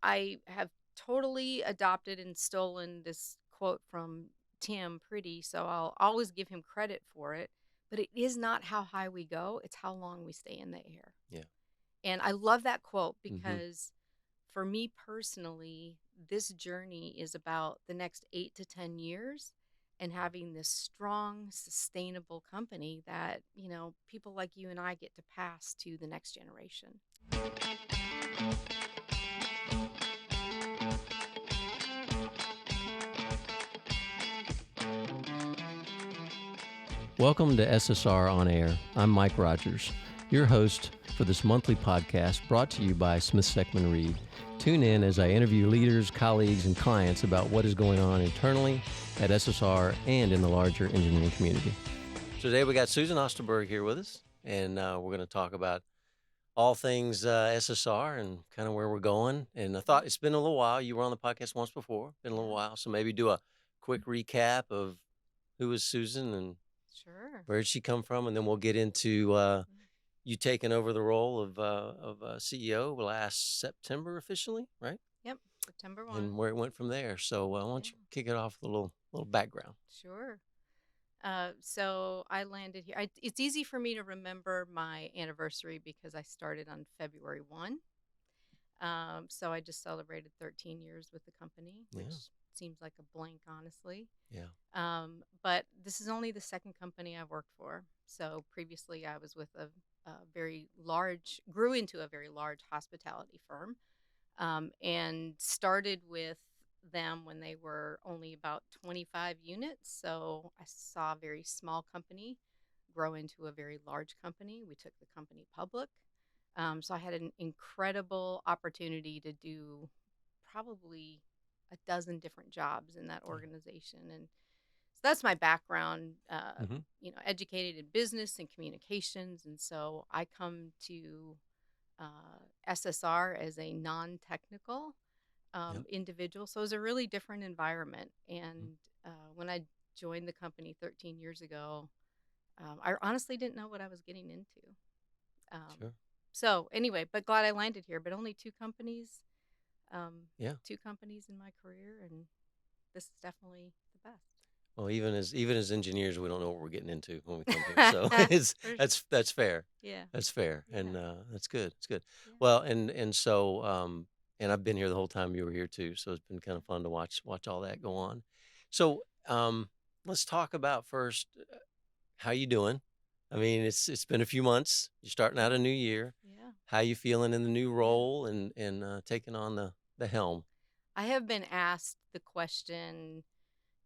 I have totally adopted and stolen this quote from Tim Pretty, so I'll always give him credit for it. But it is not how high we go, it's how long we stay in the air. Yeah. And I love that quote Mm-hmm. because for me personally, this journey is about the next 8 to 10 years and having this strong, sustainable company that, people like you and I get to pass to the next generation. Welcome to SSR On Air. I'm Mike Rogers, your host for this monthly podcast brought to you by Smith Seckman Reed. Tune in as I interview leaders, colleagues, and clients about what is going on internally at SSR and in the larger engineering community. So today we got Susan Osterberg here with us, and we're going to talk about all things SSR and kind of where we're going. And I thought it's been a little while. You were on the podcast once before, been a little while. So maybe do a quick recap of who is Susan and Sure. where did she come from, and then we'll get into you taking over the role of CEO last September officially, right? Yep. September 1. And where it went from there. So why don't you kick it off with a little background? Sure. So I landed here. It's easy for me to remember my anniversary because I started on February 1. So I just celebrated 13 years with the company, which seems like a blank, honestly. Yeah. But this is only the second company I've worked for. So previously I was with a grew into a very large hospitality firm, and started with them when they were only about 25 units. So I saw a very small company grow into a very large company. We took the company public. So I had an incredible opportunity to do probably a dozen different jobs in that organization. And so that's my background, educated in business and communications. And so I come to SSR as a non-technical individual. So it was a really different environment. And when I joined the company 13 years ago, I honestly didn't know what I was getting into. Sure. So anyway, but glad I landed here. But only two companies. Yeah. Two companies in my career, and this is definitely the best. Well, even as engineers, we don't know what we're getting into when we come here. So that's fair. Yeah. That's fair, and that's good. It's good. Yeah. Well, and so and I've been here the whole time you were here too, so it's been kind of fun to watch all that go on. So let's talk about first how you doing. I mean, it's been a few months. You're starting out a new year. Yeah. How you feeling in the new role and taking on the helm? I have been asked the question,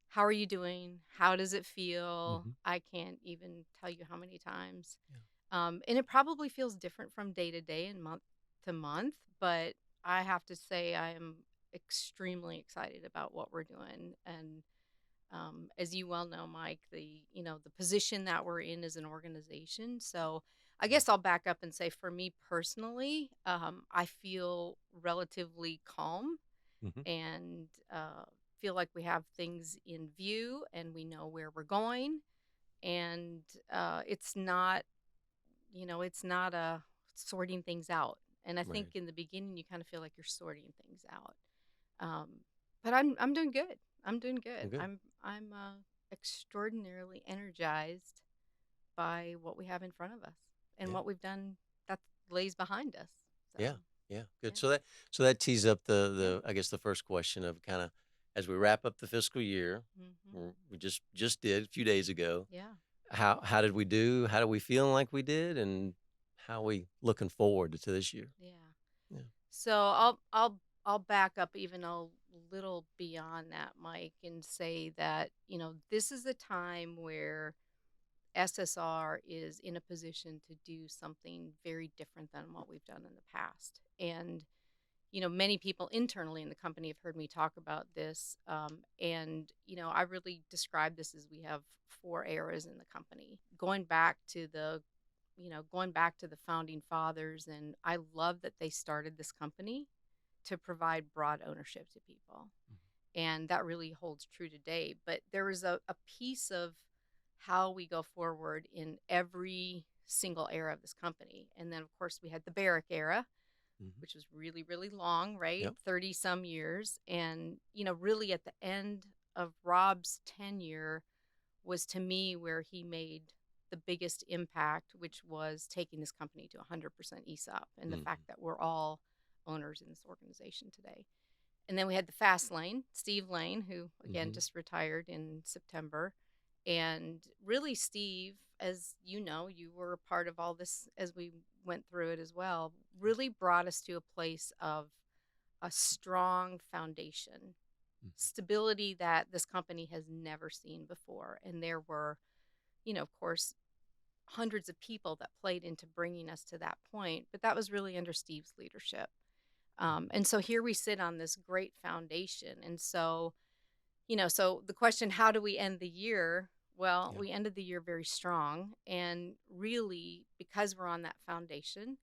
how are you doing? How does it feel? Mm-hmm. I can't even tell you how many times. Yeah. And it probably feels different from day to day and month to month, but I have to say I am extremely excited about what we're doing. And as you well know, Mike, the position that we're in as an organization. So I guess I'll back up and say, for me personally, I feel relatively calm Mm-hmm. and feel like we have things in view and we know where we're going. And it's not, it's not sorting things out. And I think Right. in the beginning, you kind of feel like you're sorting things out. Um, but I'm doing good. I'm doing good. Good. I'm extraordinarily energized by what we have in front of us and Yeah. what we've done that lays behind us. So Yeah. Yeah. Good. yeah. So that tees up Yeah. I guess the first question of kind of as we wrap up the fiscal year, Mm-hmm. we just did a few days ago. Yeah. How did we do? How do we feeling like we did, and how are we looking forward to this year? Yeah. Yeah. So I'll back up even a little beyond that, Mike, and say that, this is a time where SSR is in a position to do something very different than what we've done in the past. And, many people internally in the company have heard me talk about this. And, I really describe this as we have 4 eras in the company. Going back to the founding fathers. And I love that they started this company to provide broad ownership to people. And that really holds true today. But there is a piece of how we go forward in every single era of this company. And then, of course, we had the Barrick era, Mm-hmm. which was really, really long, right? Yep. 30 some years. And, really at the end of Rob's tenure was to me where he made the biggest impact, which was taking this company to 100% ESOP and the Mm-hmm. fact that we're all owners in this organization today. And then we had the fast lane, Steve Lane, who again Mm-hmm. just retired in September. And really, Steve, as you know, you were a part of all this as we went through it as well, really brought us to a place of a strong foundation, stability that this company has never seen before. And there were, of course, hundreds of people that played into bringing us to that point, but that was really under Steve's leadership. And so here we sit on this great foundation. And so, so the question, how do we end the year? Well, Yeah. we ended the year very strong. And really, because we're on that foundation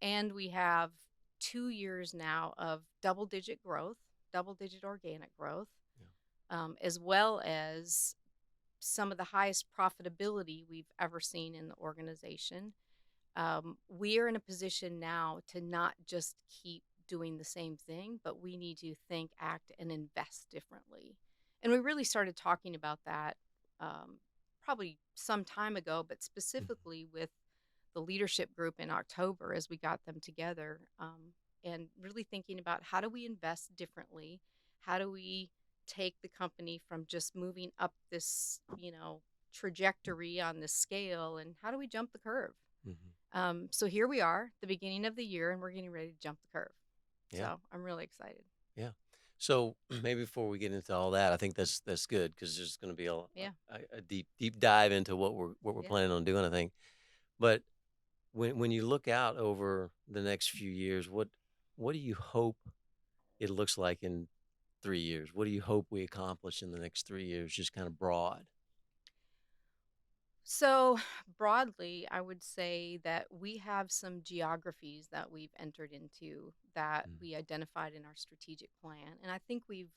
and we have 2 years now of double digit growth, double digit organic growth, as well as some of the highest profitability we've ever seen in the organization. We are in a position now to not just keep doing the same thing, but we need to think, act, and invest differently. And we really started talking about that probably some time ago, but Yeah. specifically with the leadership group in October as we got them together, and really thinking about how do we invest differently? How do we take the company from just moving up this, trajectory on this scale, and how do we jump the curve? Mm-hmm. So here we are, the beginning of the year, and we're getting ready to jump the curve. Yeah. So I'm really excited. Yeah. So maybe before we get into all that, I think that's good because there's going to be Yeah, a deep dive into what we're yeah. planning on doing, I think. But when you look out over the next few years, what do you hope it looks like in 3 years? What do you hope we accomplish in the next 3 years? Just kind of broad. So, broadly, I would say that we have some geographies that we've entered into that Mm. we identified in our strategic plan. And I think we've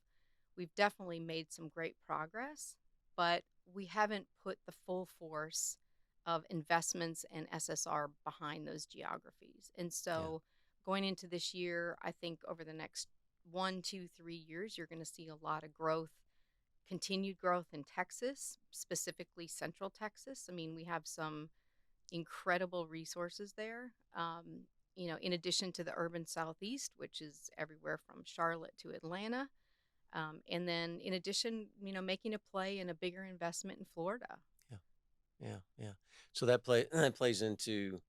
definitely made some great progress, but we haven't put the full force of investments and SSR behind those geographies. And Yeah. so, going into this year, I think over the next 1, 2, 3 years, you're going to see a lot of growth, continued growth in Texas, specifically Central Texas. I mean, we have some incredible resources there. In addition to the urban Southeast, which is everywhere from Charlotte to Atlanta. And then in addition, making a play and a bigger investment in Florida. Yeah. Yeah. Yeah. So that plays into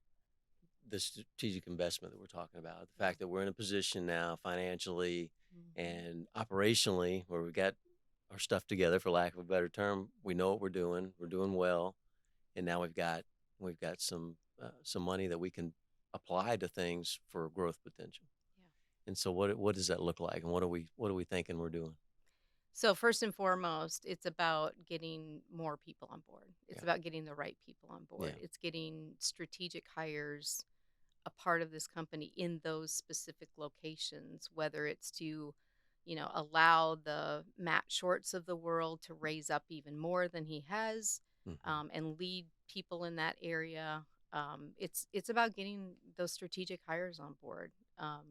the strategic investment that we're talking about. The Yeah. fact that we're in a position now financially Hmm. and operationally where we've got our stuff together, for lack of a better term. We know what we're doing. We're doing well, and now we've got some money that we can apply to things for growth potential. Yeah. And so, what does that look like, and what are we thinking we're doing? So first and foremost, it's about getting more people on board. It's Yeah. about getting the right people on board. Yeah. It's getting strategic hires a part of this company in those specific locations, whether it's to, allow the Matt Shorts of the world to raise up even more than he has, Hmm. and lead people in that area. It's about getting those strategic hires on board, Yeah.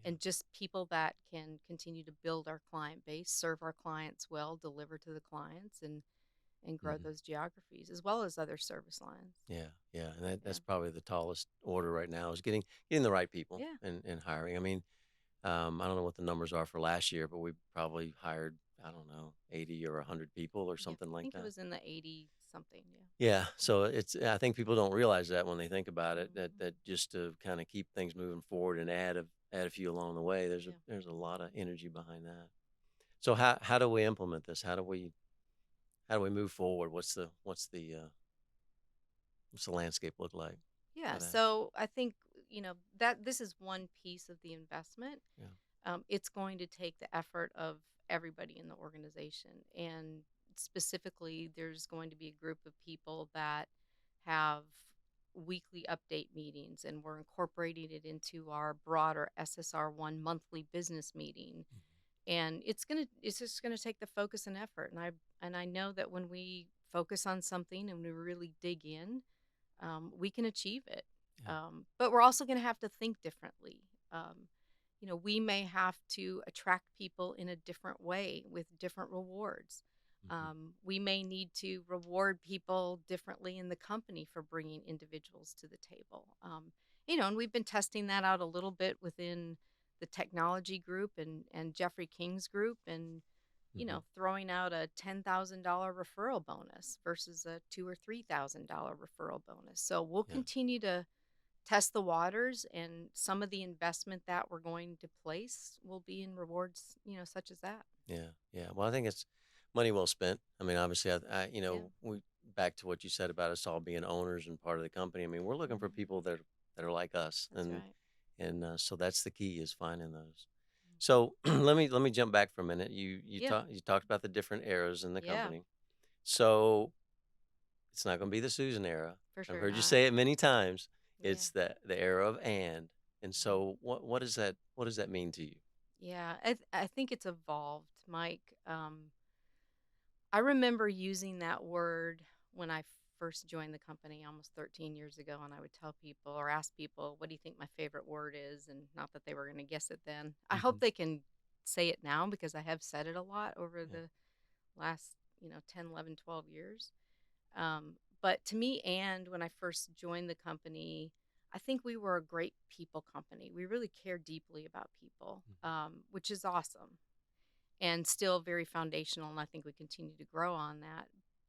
and just people that can continue to build our client base, serve our clients well, deliver to the clients, and grow Hmm. those geographies as well as other service lines. Yeah. Yeah. And that's Yeah, probably the tallest order right now is getting the right people yeah, and hiring. I mean, I don't know what the numbers are for last year, but we probably hired, I don't know, 80 or 100 people or yeah. something I like think it that. was in the 80 something. Yeah. Yeah, so I think people don't realize that when they think about it, that Mhm. that just to kind of keep things moving forward and add a few along the way, there's a Yeah. there's a lot of energy behind that. So how do we implement this? How do we move forward? What's the landscape look like Yeah. for that? So I think, that this is one piece of the investment. Yeah. It's going to take the effort of everybody in the organization. And specifically, there's going to be a group of people that have weekly update meetings, and we're incorporating it into our broader SSR1 monthly business meeting. Mhm. And it's just gonna take the focus and effort. And I know that when we focus on something and we really dig in, we can achieve it. Yeah. But we're also going to have to think differently. We may have to attract people in a different way with different rewards. Hmm. We may need to reward people differently in the company for bringing individuals to the table. And we've been testing that out a little bit within the technology group and Jeffrey King's group, and Hmm. throwing out a $10,000 referral bonus versus a $2,000 or $3,000 referral bonus. So we'll Yeah. continue to test the waters, and some of the investment that we're going to place will be in rewards, such as that. Yeah. Yeah. Well, I think it's money well spent. I mean, obviously, Yeah, we back to what you said about us all being owners and part of the company. I mean, we're looking for hmm people that are like us, that's right. and so that's the key is finding those. So let me jump back for a minute. Yeah, You talked about the different eras in the yeah, company. So it's not going to be the Susan era. for I've sure heard you not. say it many times. Yeah. It's the era of and Mhm. so what does that mean to you? Yeah, I think it's evolved, Mike. I remember using that word when I first joined the company almost 13 years ago, and I would tell people or ask people, "What do you think my favorite word is?" And not that they were going to guess it then. I Hmm. hope they can say it now because I have said it a lot over Yeah. the last, 10, 11, 12 years. But to me, and when I first joined the company, I think we were a great people company. We really care deeply about people, which is awesome and still very foundational. And I think we continue to grow on that.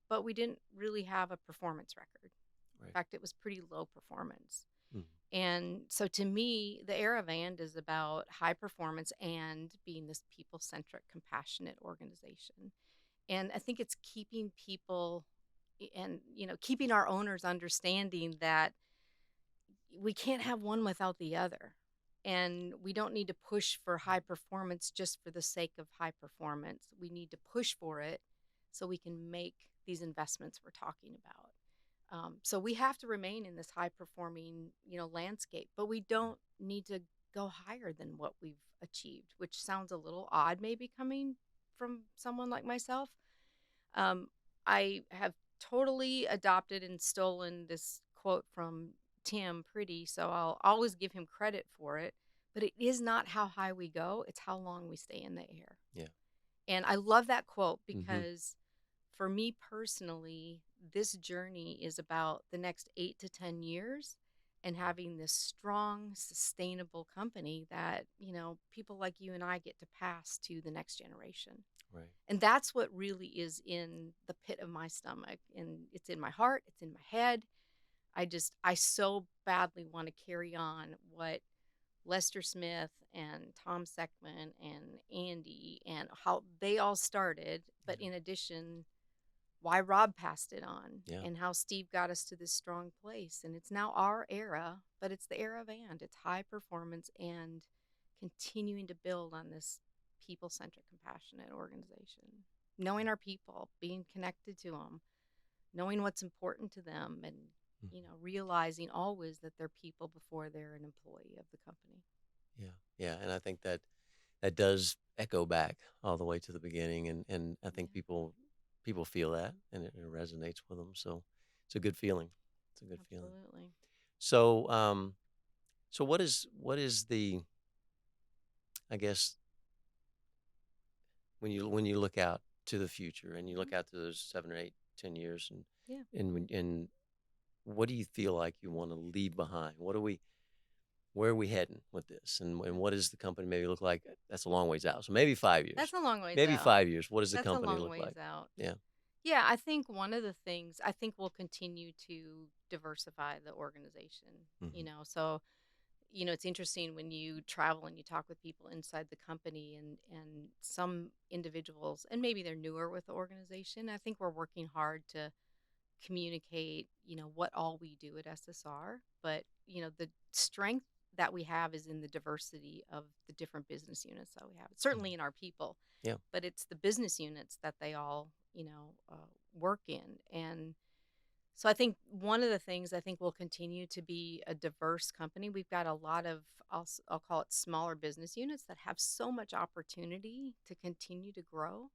But we didn't really have a performance record. In Right. fact, it was pretty low performance. Mhm. And so to me, the era of and is about high performance and being this people centric, compassionate organization. And I think it's keeping people and keeping our owners understanding that we can't have one without the other, and we don't need to push for high performance just for the sake of high performance. We need to push for it so we can make these investments we're talking about. So we have to remain in this high performing landscape, but we don't need to go higher than what we've achieved, which sounds a little odd maybe coming from someone like myself. um, I have totally adopted and stolen this quote from Tim Pretty, so I'll always give him credit for it. But it is not how high we go, it's how long we stay in the air. Yeah. And I love that quote Hmm. because for me personally, this journey is about the next 8 to 10 years and having this strong, sustainable company that, people like you and I get to pass to the next generation. Right. And that's what really is in the pit of my stomach. And it's in my heart, it's in my head. I so badly want to carry on what Lester Smith and Tom Seckman and Andy and how they all started. But Yeah. in addition, why Rob passed it on Yeah. and how Steve got us to this strong place. And it's now our era, but it's the era of and. It's high performance and continuing to build on this people centric, compassionate organization. Knowing our people, being connected to them, knowing what's important to them, and Mhm. realizing always that they're people before they're an employee of the company. Yeah. Yeah. And I think that does echo back all the way to the beginning, and I Yeah, think people feel that, and it resonates with them. So it's a good feeling. It's a good feeling. absolutely. So so what is the, I guess, when you look out to the future and you Hmm. look out to those 7 or 8, 10 years, Yeah. and what do you feel like you want to leave behind? Where are we heading with this? And what does the company maybe look like? That's a long ways out. So maybe 5 years. That's a long ways Maybe out. 5 years. What does the That's a company long look ways like? out. Yeah. Yeah, I think one of the things, I think we'll continue to diversify the organization, Hmm. So, it's interesting when you travel and you talk with people inside the company and some individuals, and maybe they're newer with the organization. I think we're working hard to communicate, what all we do at SSR, but, the strength that we have is in the diversity of the different business units that we have. It's Hmm. certainly in our people, Yeah. but it's the business units that they all, work in. And so I think one of the things I think will continue to be a diverse company. We've got a lot of I'll call it smaller business units that have so much opportunity to continue to grow,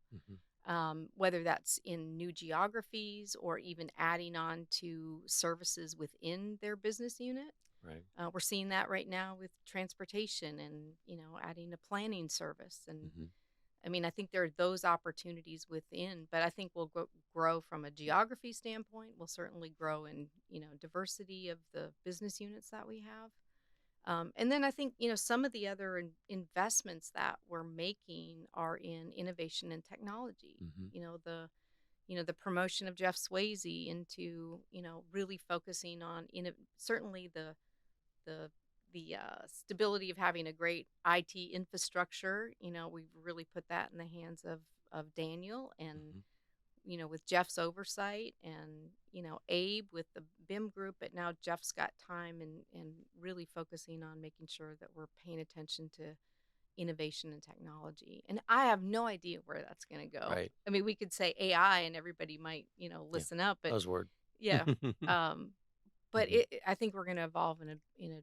Hmm. whether that's in new geographies or even adding on to services within their business unit. Right. We're seeing that right now with transportation and, adding a planning service. And Hmm. I mean, I think there are those opportunities within, but I think we'll grow from a geography standpoint. We'll certainly grow in, diversity of the business units that we have. And then I think, some of the other investments that we're making are in innovation and technology. Hmm. The promotion of Jeff Swayze into, really focusing on certainly the stability of having a great IT infrastructure. We've really put that in the hands of Daniel, and Hmm. with Jeff's oversight, and Abe with the BIM group. But now Jeff's got time and really focusing on making sure that we're paying attention to innovation and technology. And I have no idea where that's going to go. Right. I mean, we could say AI and everybody might, Yeah. listen up, but Buzzword. yeah. Um, but Hmm. I think we're going to evolve in a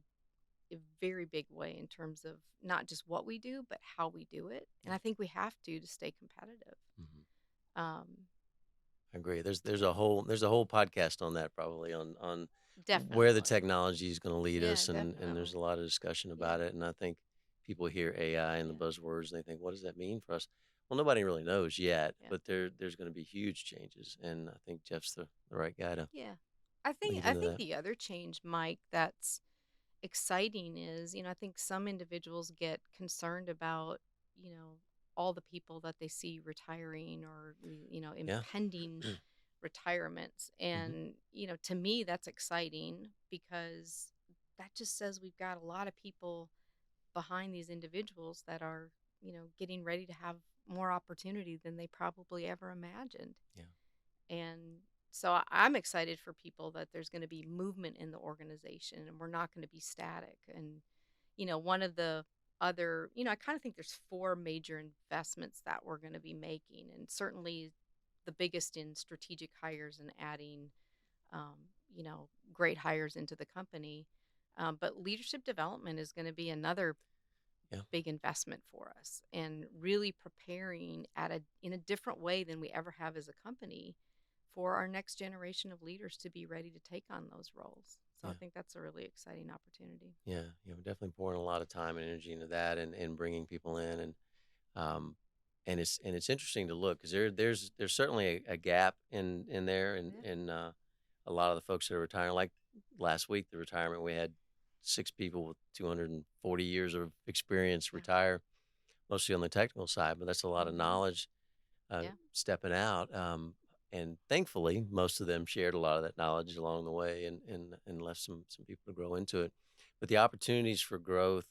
very big way in terms of not just what we do, but how we do it. And Yeah. I think we have to stay competitive. Hmm. Um, I agree. There's a whole podcast on that, probably on where the Definitely. technology is going to lead Yeah, us, and there's a definitely. lot of discussion Yeah, about it. And I think people hear AI and the yeah, buzzwords, and they think, what does that mean for us? Well, nobody really knows yet, yeah, but there's going to be huge changes, and I think Jeff's the right guy to yeah. I think lead I into think that. the other change, Mike, that's exciting is, I think some individuals get concerned about, you know, all the people that they see retiring or Yeah. impending retirements. Hmm. And, to me that's exciting because that just says we've got a lot of people behind these individuals that are, getting ready to have more opportunity than they probably ever imagined. Yeah. And so I'm excited for people that there's going to be movement in the organization and we're not going to be static. And, one of the other, I kind of think there's four major investments that we're going to be making. And certainly the biggest in strategic hires and adding, um, great hires into the company. But leadership development is going to be another Yeah. big investment for us, and really preparing in a different way than we ever have as a company for our next generation of leaders to be ready to take on those roles. So I Yeah. think that's a really exciting opportunity. Yeah. Yeah. We're definitely pouring a lot of time and energy into that, and bringing people in, um, and it's interesting to look, because there's certainly a gap in there, and Yeah. a lot of the folks that are retiring, like last week, the retirement, we had 6 people with 240 years of experience Yeah. retire, mostly on the technical side, but that's a lot of Hmm. knowledge Yeah. stepping out. And thankfully, most of them shared a lot of that knowledge along the way, and left some people to grow into it. But the opportunities for growth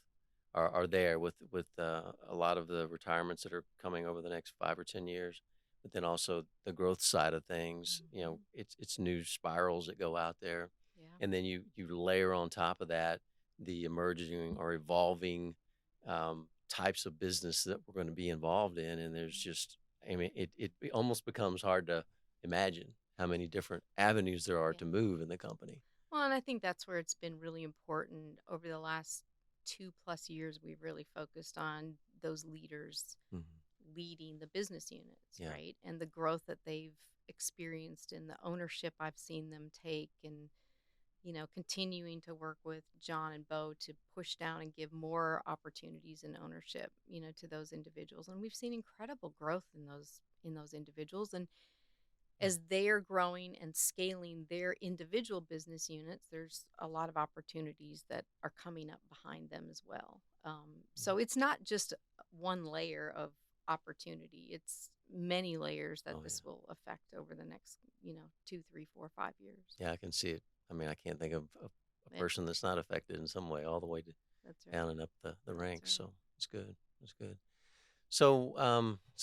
are there with a lot of the retirements that are coming over the next 5 or 10 years. But then also the growth side of things, Hmm. it's new spirals that go out there, Yeah. and then you layer on top of that the emerging or evolving types of business that we're going to be involved in, and there's just, I mean, it almost becomes hard to imagine how many different avenues there are Yeah. to move in the company. Well, and I think that's where it's been really important over the last 2+ years. We've really focused on those leaders Hmm. leading the business units, Yeah. right? And the growth that they've experienced and the ownership I've seen them take, and, continuing to work with John and Bo to push down and give more opportunities and ownership, to those individuals. And we've seen incredible growth in those individuals. And Yeah. as they're growing and scaling their individual business units, there's a lot of opportunities that are coming up behind them as well. Yeah. So it's not just one layer of opportunity; it's many layers that Oh yeah. this will affect over the next, 2, 3, 4, 5 years. Yeah, I can see it. I mean, I can't think of a Yeah, person that's not affected in some way, all the way that's right. down and up the That's ranks. right. So it's good. It's good. So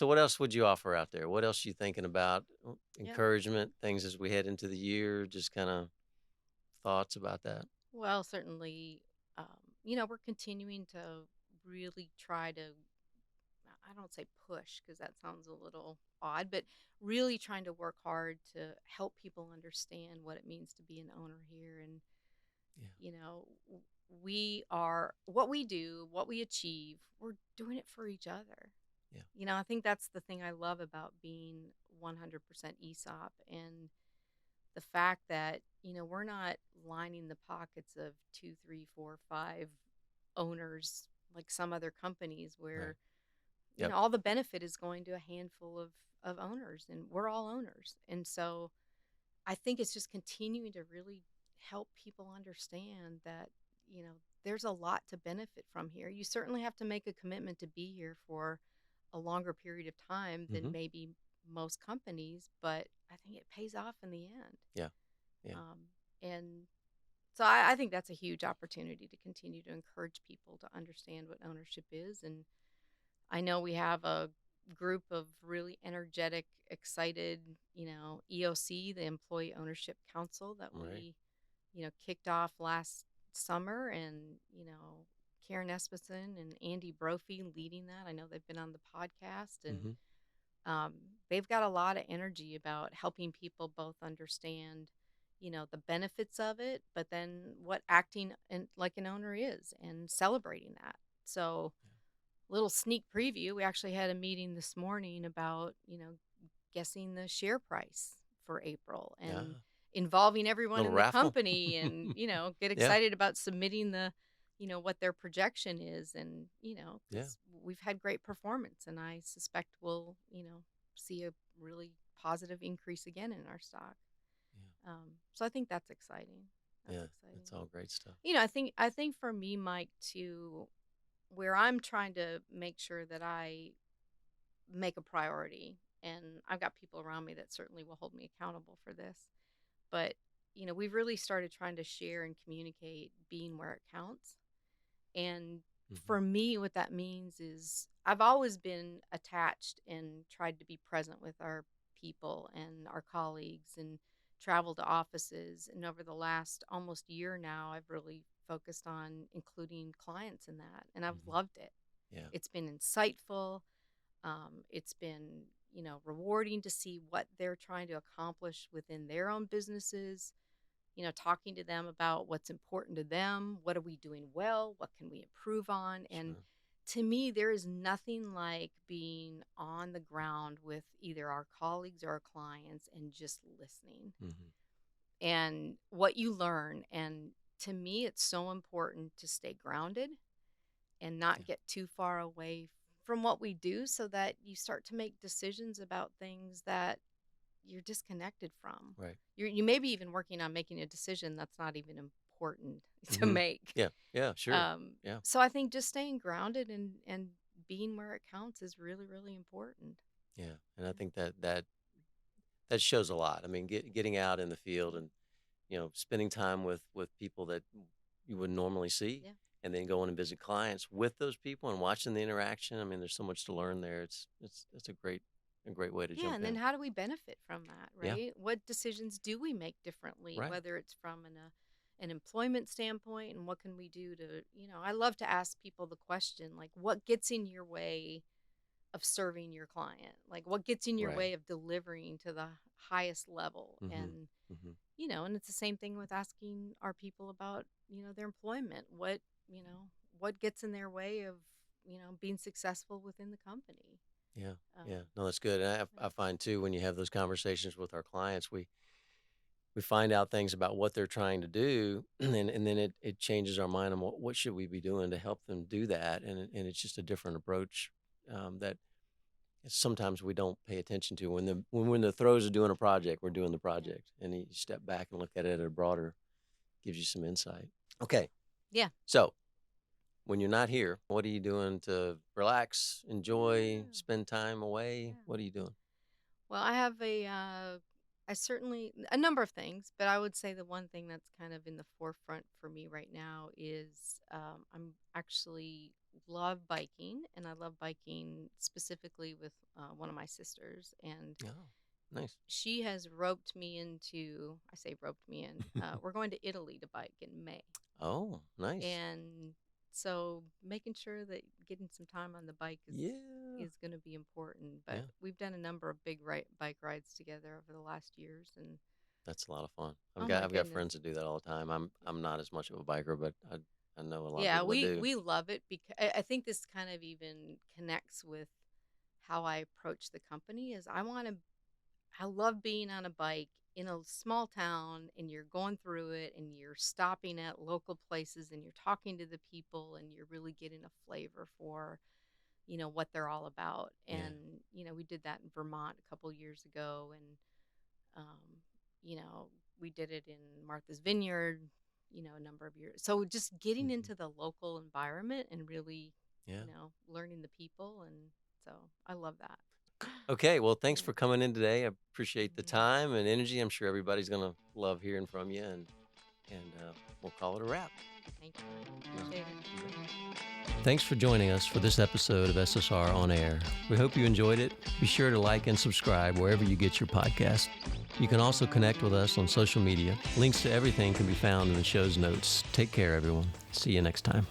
what else would you offer out there? What else you thinking about? Yeah. Encouragement, things as we head into the year, just kind of thoughts about that. Well, certainly, we're continuing to really try to, I don't say push because that sounds a little odd, but really trying to work hard to help people understand what it means to be an owner here. And, Yeah. we are what we do, what we achieve, we're doing it for each other. Yeah. I think that's the thing I love about being 100% ESOP. And the fact that, we're not lining the pockets of two, three, four, five owners like some other companies Right. where, Yep. all the benefit is going to a handful of owners, and we're all owners. And so I think it's just continuing to really help people understand that, you know, there's a lot to benefit from here. You certainly have to make a commitment to be here for a longer period of time than Mm-hmm. maybe most companies, but I think it pays off in the end. Yeah. Yeah. And so I think that's a huge opportunity to continue to encourage people to understand what ownership is. And I know we have a group of really energetic, excited, EOC, the Employee Ownership Council, that Right. we, kicked off last summer. And, Karen Espenson and Andy Brophy leading that. I know they've been on the podcast, and Mm-hmm. um, they've got a lot of energy about helping people both understand, the benefits of it, but then what acting like an owner is, and celebrating that. So, little sneak preview, we actually had a meeting this morning about, guessing the share price for April, Yeah. and involving everyone Little in the raffle. company, and, get Yeah. excited about submitting what their projection is. And, Yeah. because we've had great performance, and I suspect we'll, see a really positive increase again in our stock. Yeah. So I think that's exciting. That's Yeah. exciting. It's all great stuff. I think for me, Mike, too, where I'm trying to make sure that I make a priority, and I've got people around me that certainly will hold me accountable for this. But, we've really started trying to share and communicate being where it counts. And Mm-hmm. for me, what that means is I've always been attached and tried to be present with our people and our colleagues, and travel to offices. And over the last almost year now, I've really focused on including clients in that. And I've Mm-hmm. loved it. Yeah. It's been insightful. It's been, rewarding to see what they're trying to accomplish within their own businesses, talking to them about what's important to them. What are we doing well? What can we improve on? And Sure. to me, there is nothing like being on the ground with either our colleagues or our clients and just listening Mm-hmm. and what you learn. And to me, it's so important to stay grounded and Yeah. not get too far away from what we do, so that you start to make decisions about things that you're disconnected from. Right. You may be even working on making a decision that's not even important to Mm-hmm. make. Yeah. Yeah. Sure. Yeah. So I think just staying grounded and being where it counts is really, really important. Yeah. And I think that shows a lot. I mean, getting out in the field and spending time with people that you wouldn't normally see, Yeah. and then going and visit clients with those people and watching the interaction. I mean, there's so much to learn there. It's a great way to Yeah, jump and then in. how do we benefit from that, Yeah. right? What decisions do we make differently, Right. whether it's from an employment standpoint, and what can we do to, I love to ask people the question, like, what gets in your way of serving your client? Like, what gets in your Right. way of delivering to the highest level? Mm-hmm. And, Mm-hmm. and it's the same thing with asking our people about, their employment. What gets in their way of, being successful within the company? Yeah. Um, Yeah. No, that's good. And I find too, when you have those conversations with our clients, we find out things about what they're trying to do, and then it changes our mind on what should we be doing to help them do that, and it's just a different approach that sometimes we don't pay attention to when we're in the throes of doing a project. We're doing the yeah. project, and you step back and look at it at a broader, gives you some insight. Okay, Yeah. so when you're not here, what are you doing to relax, enjoy, Yeah. spend time away? Yeah. What are you doing? Well, I certainly, a number of things, but I would say the one thing that's kind of in the forefront for me right now is I'm actually love biking, and I love biking specifically with one of my sisters. And Oh, nice. she has roped me into, I say roped me in, we're going to Italy to bike in May. Oh, nice. And so making sure that getting some time on the bike is Yeah. is going to be important. But Yeah. we've done a number of big bike rides together over the last years, and That's a lot of fun. I've oh got my I've got goodness. friends that do that all the time. I'm not as much of a biker, but I know a lot of Yeah, people that do. we love it, because I think this kind of even connects with how I approach the company. Is I love being on a bike in a small town and you're going through it and you're stopping at local places and you're talking to the people and you're really getting a flavor for, what they're all about. Yeah. And, we did that in Vermont a couple years ago. And, um, you know, we did it in Martha's Vineyard, a number of years. So just getting Mhm. into the local environment and really, Yeah. learning the people. And so I love that. Okay. Well, thanks Yeah. for coming in today. I appreciate the Mhm. time and energy. I'm sure everybody's gonna love hearing from you, and we'll call it a wrap. Thank you, Mike. Yeah. Appreciate it. Thanks for joining us for this episode of SSR On Air. We hope you enjoyed it. Be sure to like and subscribe wherever you get your podcast. You can also connect with us on social media. Links to everything can be found in the show's notes. Take care, everyone. See you next time.